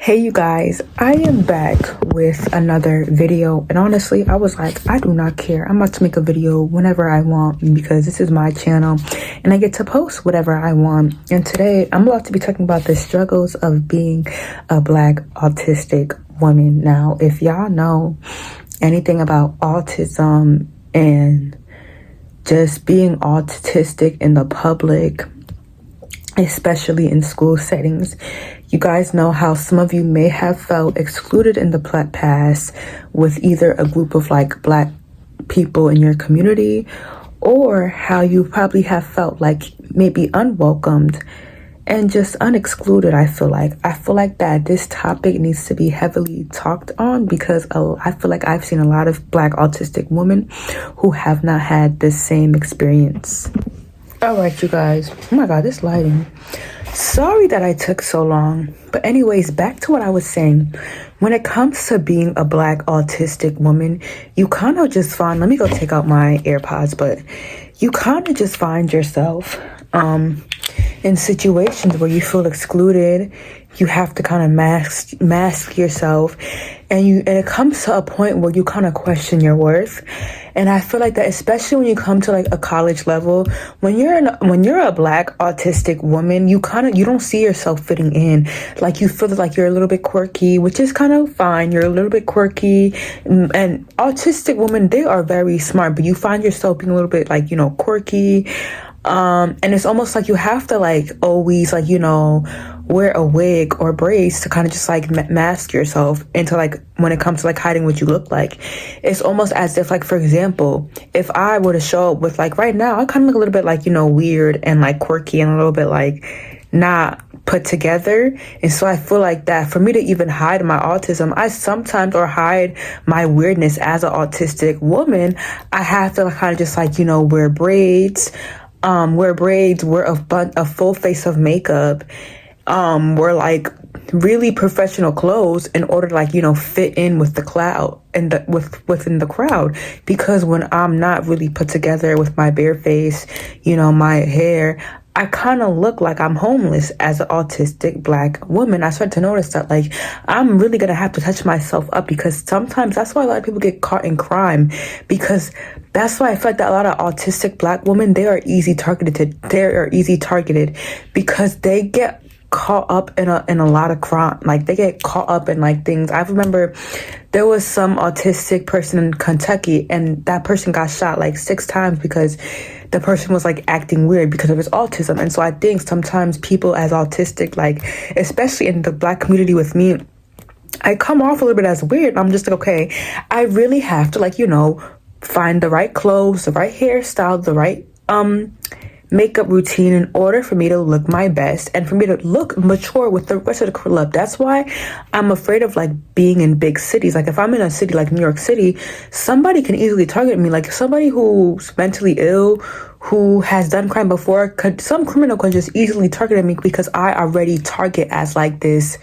Hey you guys, I am back with another video, and honestly I was like, I do not care. I'm about to make a video whenever I want because this is my channel and I get to post whatever I want. And today I'm about to be talking about the struggles of being a Black autistic woman. Now, if y'all know anything about autism and just being autistic in the public, especially in school settings, you guys know how some of you may have felt excluded in the past with either a group of like Black people in your community, or how you probably have felt like maybe unwelcomed and just unexcluded. I feel like that this topic needs to be heavily talked on because I feel like I've seen a lot of Black autistic women who have not had this same experience. All right, you guys. Oh my God, this lighting. Sorry that I took so long. But anyways, back to what I was saying. When it comes to being a Black autistic woman, you kind of just find, let me go take out my AirPods, but you kind of just find yourself in situations where you feel excluded. You have to kind of mask yourself, and it comes to a point where you kind of question your worth. And I feel like that, especially when you come to like a college level, when you're a Black autistic woman, you don't see yourself fitting in. Like, you feel like you're a little bit quirky, which is kind of fine. You're a little bit quirky, and autistic women, they are very smart, but you find yourself being a little bit like, quirky. And it's almost like you have to like always like, wear a wig or braids to kind of just like mask yourself into like when it comes to like hiding what you look like. It's almost as if, like, for example, if I were to show up with like right now, I kind of look a little bit like, weird and like quirky and a little bit like not put together. And so I feel like that for me to even hide my autism, or hide my weirdness as an autistic woman, I have to kind of just like, wear braids, wear a full face of makeup, wear like really professional clothes in order to like, fit in with the cloud and within the crowd. Because when I'm not really put together with my bare face, my hair, I kind of look like I'm homeless as an autistic Black woman. I started to notice that like I'm really gonna have to touch myself up, because sometimes that's why a lot of people get caught in crime, because that's why I feel like that a lot of autistic Black women, they are easy targeted because they get caught up in a lot of crime. Like, they get caught up in like things. I remember there was some autistic person in Kentucky, and that person got shot like 6 times because the person was like acting weird because of his autism. And so I think sometimes people as autistic, like especially in the Black community with me, I come off a little bit as weird. I'm just like, okay, I really have to like, find the right clothes, the right hairstyle, the right makeup routine in order for me to look my best and for me to look mature with the rest of the crew up. That's why I'm afraid of like being in big cities. Like, if I'm in a city like New York City, somebody can easily target me. Like, somebody who's mentally ill, who has done crime before, some criminal could just easily target me because I already target as like this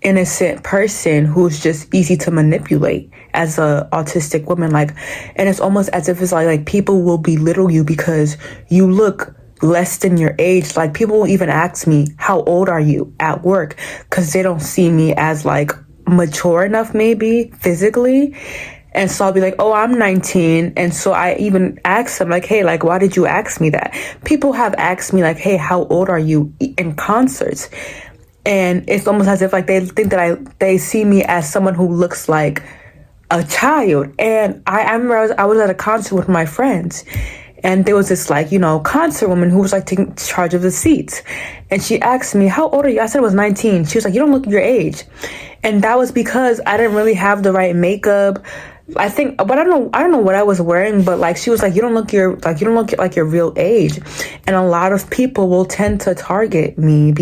innocent person who's just easy to manipulate as a autistic woman. Like, and it's almost as if it's like people will belittle you because you look less than your age. Like, people will even ask me, how old are you, at work, because they don't see me as like mature enough, maybe physically. And so I'll be like, oh, I'm 19. And so I even ask them like, hey, like, why did you ask me that? People have asked me like, hey, how old are you, in concerts? And it's almost as if like they think that they see me as someone who looks like a child. And I remember I was at a concert with my friends, and there was this like, concert woman who was like taking charge of the seats. And she asked me, how old are you? I said I was 19. She was like, you don't look your age. And that was because I didn't really have the right makeup, I think. But I don't know what I was wearing, but like, she was like, you don't look like your real age. And a lot of people will tend to target me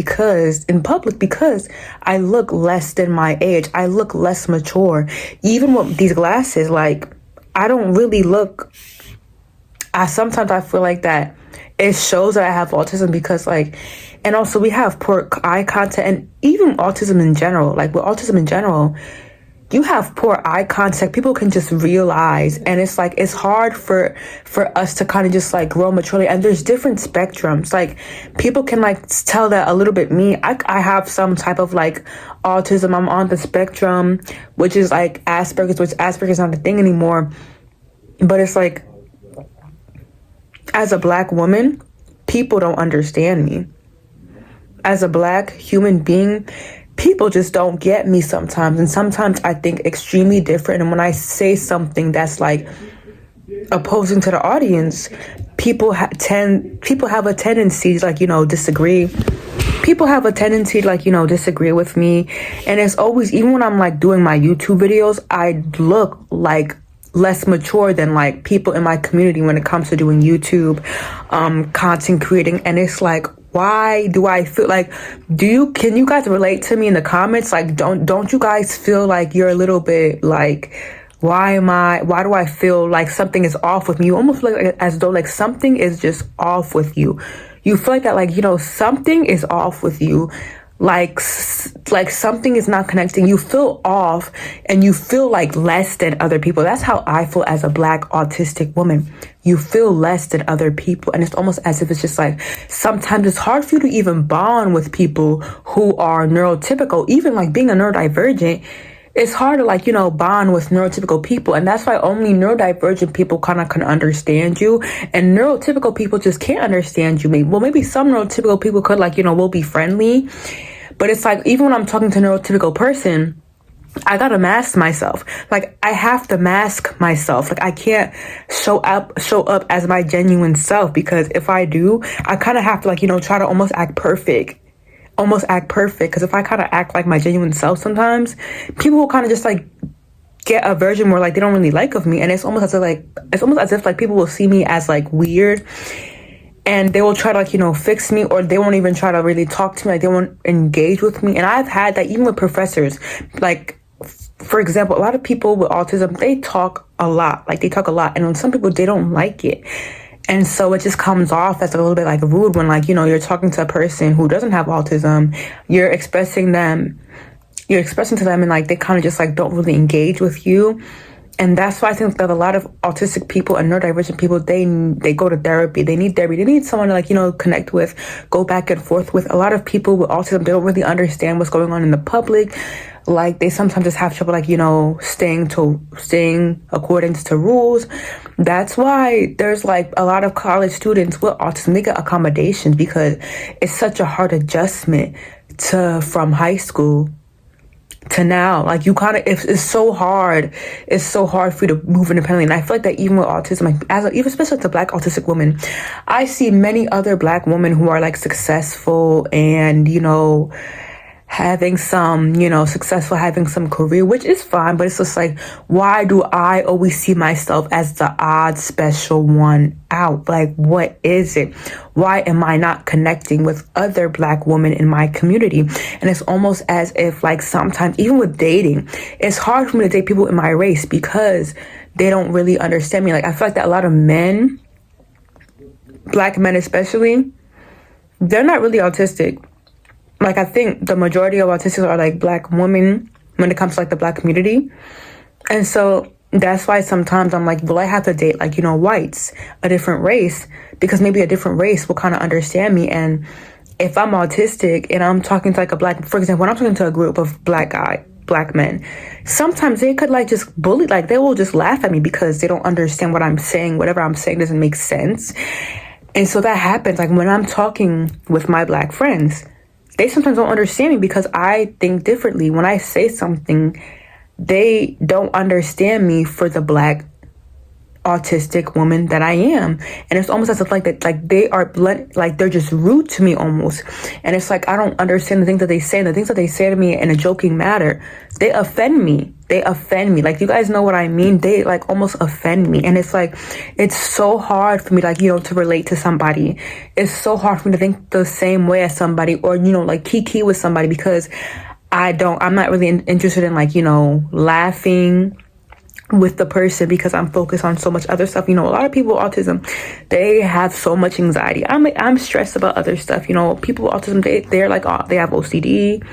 in public because I look less than my age. I look less mature. Even with these glasses, like, I don't really look. Sometimes I feel like that it shows that I have autism because like, and also we have poor eye contact, and even autism in general, like with autism in general, you have poor eye contact, people can just realize. And it's like, it's hard for us to kind of just like grow maturely. And there's different spectrums. Like, people can like tell that a little bit. Me, I have some type of like autism. I'm on the spectrum, which is like Asperger's, which Asperger's not a thing anymore. But it's like, as a Black woman, people don't understand me. As a Black human being, people just don't get me sometimes. And sometimes I think extremely different. And when I say something that's like opposing to the audience, people have a tendency to like, disagree. People have a tendency to like, disagree with me. And it's always, even when I'm like doing my YouTube videos, I look like less mature than like people in my community when it comes to doing YouTube, content creating. And it's like, why do I feel like, can you guys relate to me in the comments? Like, don't you guys feel like you're a little bit like, why do I feel like something is off with me? You almost feel like as though like something is just off with you. You feel like that, like, something is off with you. Like something is not connecting. You feel off and you feel like less than other people. That's how I feel as a Black autistic woman. You feel less than other people. And it's almost as if it's just like, sometimes it's hard for you to even bond with people who are neurotypical. Even like being a neurodivergent, it's hard to like, bond with neurotypical people. And that's why only neurodivergent people kind of can understand you. And neurotypical people just can't understand you. Maybe some neurotypical people could like, will be friendly. But it's like, even when I'm talking to a neurotypical person, I gotta mask myself. Like, I have to mask myself. Like, I can't show up as my genuine self, because if I do, I kind of have to like, try to almost act perfect. Because if I kind of act like my genuine self sometimes, people will kind of just like get a version where like they don't really like of me. And it's almost as if like people will see me as like weird, and they will try to like, fix me, or they won't even try to really talk to me. Like, they won't engage with me. And I've had that even with professors. Like, for example, a lot of people with autism, they talk a lot. Like, they talk a lot. And some people, they don't like it. And so it just comes off as a little bit like rude when like, you're talking to a person who doesn't have autism, you're expressing to them and like, they kind of just like don't really engage with you. And that's why I think that a lot of autistic people and neurodivergent people, they go to therapy. They need therapy. They need someone to like, connect with, go back and forth with. A lot of people with autism, they don't really understand what's going on in the public. Like, they sometimes just have trouble, like, staying according to rules. That's why there's like a lot of college students with autism, they get accommodations, because it's such a hard adjustment from high school to now. Like, you kind of, it's so hard for you to move independently. And I feel like that even with autism, like even especially as a Black autistic woman, I see many other Black women who are like successful and having some career, which is fine. But it's just like, why do I always see myself as the odd special one out? Like, what is it? Why am I not connecting with other Black women in my community? And it's almost as if like sometimes, even with dating, it's hard for me to date people in my race because they don't really understand me. Like, I feel like that a lot of men, Black men especially, they're not really autistic. Like, I think the majority of autistics are like Black women when it comes to like the Black community. And so that's why sometimes I'm like, will I have to date like, whites, a different race, because maybe a different race will kind of understand me. And if I'm autistic and I'm talking to like a Black, for example, when I'm talking to a group of Black men, sometimes they could like just bully, like they will just laugh at me because they don't understand what I'm saying. Whatever I'm saying doesn't make sense. And so that happens like when I'm talking with my Black friends. They sometimes don't understand me because I think differently. When I say something, they don't understand me for the Black autistic woman that I am. And it's almost as if like that, like they are like they're just rude to me almost. And it's like I don't understand the things that they say. And the things that they say to me in a joking manner, they offend me. Like, you guys know what I mean? They like almost offend me. And it's like, it's so hard for me, like, to relate to somebody. It's so hard for me to think the same way as somebody, or, like kiki with somebody, because I'm not really interested in like, laughing with the person because I'm focused on so much other stuff. A lot of people with autism, they have so much anxiety. I'm stressed about other stuff. People with autism, they're like, they have OCD.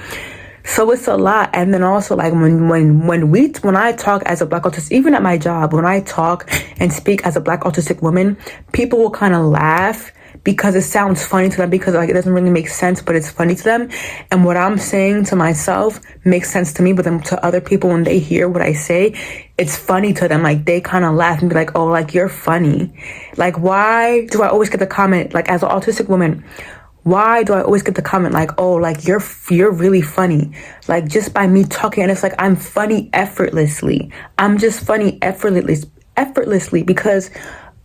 So it's a lot. And then also like when I talk as a Black autistic, even at my job, when I talk and speak as a Black autistic woman, people will kind of laugh because it sounds funny to them, because like it doesn't really make sense, but it's funny to them. And what I'm saying to myself makes sense to me, but then to other people, when they hear what I say, it's funny to them. Like they kind of laugh and be like, oh, like you're funny. Like, why do I always get the comment, like as an autistic woman, why do I always get the comment like, oh, like you're really funny, like just by me talking? And it's like, I'm funny effortlessly. I'm just funny effortlessly because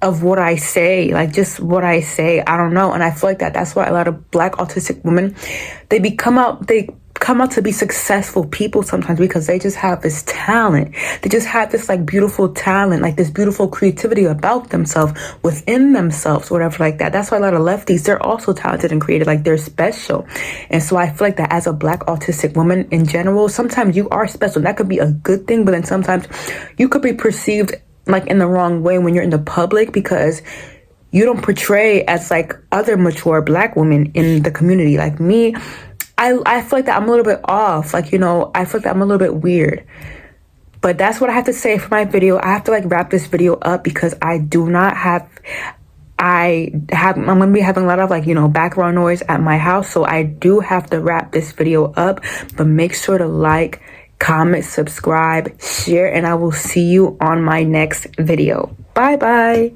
of what I say, like just what I say. I don't know. And I feel like that's why a lot of Black autistic women, they come out to be successful people sometimes, because they just have this talent. They just have this like beautiful talent, like this beautiful creativity about themselves, within themselves, whatever like that. That's why a lot of lefties, they're also talented and creative, like they're special. And so I feel like that as a Black autistic woman in general, sometimes you are special. That could be a good thing, but then sometimes you could be perceived like in the wrong way when you're in the public, because you don't portray as like other mature Black women in the community. Like me, I feel like that I'm a little bit off. Like, you know, I feel like that I'm a little bit weird. But that's what I have to say for my video. I have to like wrap this video up because I'm gonna be having a lot of like, you know, background noise at my house. So I do have to wrap this video up, but make sure to like, comment, subscribe, share, and I will see you on my next video. Bye bye.